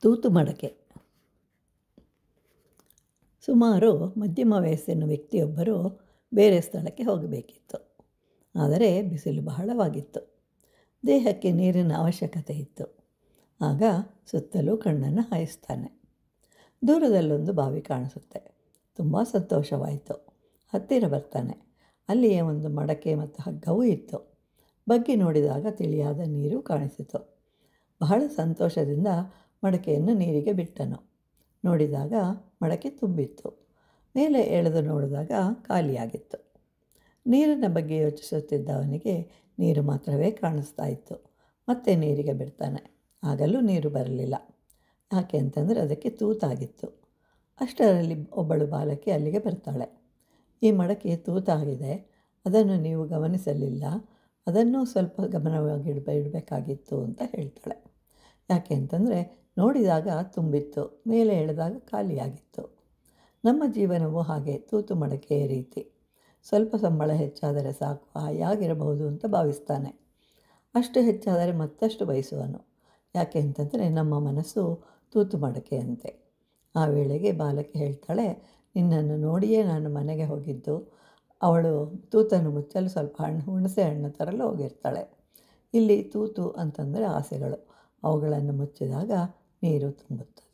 ತೂತು ಮಡಕೆ. ಸುಮಾರು ಮಧ್ಯಮ ವಯಸ್ಸಿನ ವ್ಯಕ್ತಿಯೊಬ್ಬರು ಬೇರೆ ಸ್ಥಳಕ್ಕೆ ಹೋಗಬೇಕಿತ್ತು. ಆದರೆ ಬಿಸಿಲು ಬಹಳವಾಗಿತ್ತು. ದೇಹಕ್ಕೆ ನೀರಿನ ಅವಶ್ಯಕತೆ ಇತ್ತು. ಆಗ ಸುತ್ತಲೂ ಕಣ್ಣನ್ನು ಹಾಯಿಸ್ತಾನೆ. ದೂರದಲ್ಲೊಂದು ಬಾವಿ ಕಾಣಿಸುತ್ತೆ. ತುಂಬ ಸಂತೋಷವಾಯಿತು. ಹತ್ತಿರ ಬರ್ತಾನೆ. ಅಲ್ಲಿಯೇ ಒಂದು ಮಡಕೆ ಮತ್ತು ಹಗ್ಗವೂ ಇತ್ತು. ಬಗ್ಗಿ ನೋಡಿದಾಗ ತಿಳಿಯಾದ ನೀರು ಕಾಣಿಸಿತು. ಬಹಳ ಸಂತೋಷದಿಂದ ಮಡಕೆಯನ್ನು ನೀರಿಗೆ ಬಿಟ್ಟನು. ನೋಡಿದಾಗ ಮಡಕೆ ತುಂಬಿತ್ತು. ಮೇಲೆ ಎಳೆದು ನೋಡಿದಾಗ ಖಾಲಿಯಾಗಿತ್ತು. ನೀರಿನ ಬಗ್ಗೆ ಯೋಚಿಸುತ್ತಿದ್ದ ಅವನಿಗೆ ನೀರು ಮಾತ್ರವೇ ಕಾಣಿಸ್ತಾ ಇತ್ತು. ಮತ್ತೆ ನೀರಿಗೆ ಬಿಡ್ತಾನೆ. ಆಗಲೂ ನೀರು ಬರಲಿಲ್ಲ. ಯಾಕೆ ಅಂತಂದರೆ ಅದಕ್ಕೆ ತೂತಾಗಿತ್ತು. ಅಷ್ಟರಲ್ಲಿ ಒಬ್ಬಳು ಬಾಲಕಿ ಅಲ್ಲಿಗೆ ಬರ್ತಾಳೆ. ಈ ಮಡಕೆ ತೂತಾಗಿದೆ, ಅದನ್ನು ನೀವು ಗಮನಿಸಲಿಲ್ಲ, ಅದನ್ನು ಸ್ವಲ್ಪ ಗಮನವಾಗಿ ಇಡಬೇಕಾಗಿತ್ತು ಅಂತ ಹೇಳ್ತಾಳೆ. ಯಾಕೆ ಅಂತಂದರೆ ನೋಡಿದಾಗ ತುಂಬಿತ್ತು, ಮೇಲೆ ಎಳೆದಾಗ ಖಾಲಿಯಾಗಿತ್ತು. ನಮ್ಮ ಜೀವನವೂ ಹಾಗೆ ತೂತು ಮಡಕೆಯ ರೀತಿ. ಸ್ವಲ್ಪ ಸಂಬಳ ಹೆಚ್ಚಾದರೆ ಸಾಕು, ಹಾಯಾಗಿರಬಹುದು ಅಂತ ಭಾವಿಸ್ತಾನೆ. ಅಷ್ಟು ಹೆಚ್ಚಾದರೆ ಮತ್ತಷ್ಟು ಬಯಸುವನು. ಯಾಕೆ ಅಂತಂದರೆ ನಮ್ಮ ಮನಸ್ಸು ತೂತು ಮಡಕೆಯಂತೆ. ಆ ವೇಳೆಗೆ ಬಾಲಕಿ ಹೇಳ್ತಾಳೆ, ನಿನ್ನನ್ನು ನೋಡಿಯೇ ನಾನು ಮನೆಗೆ ಹೋಗಿದ್ದು. ಅವಳು ತೂತನ್ನು ಮುಚ್ಚಲು ಸ್ವಲ್ಪ ಹುಣಸೆ ಹಣ್ಣು ತರಲು ಹೋಗಿರ್ತಾಳೆ. ಇಲ್ಲಿ ತೂತು ಅಂತಂದರೆ ಆಸೆಗಳು. ಅವುಗಳನ್ನು ಮುಚ್ಚಿದಾಗ ನೀರು ತುಂಬುತ್ತದೆ.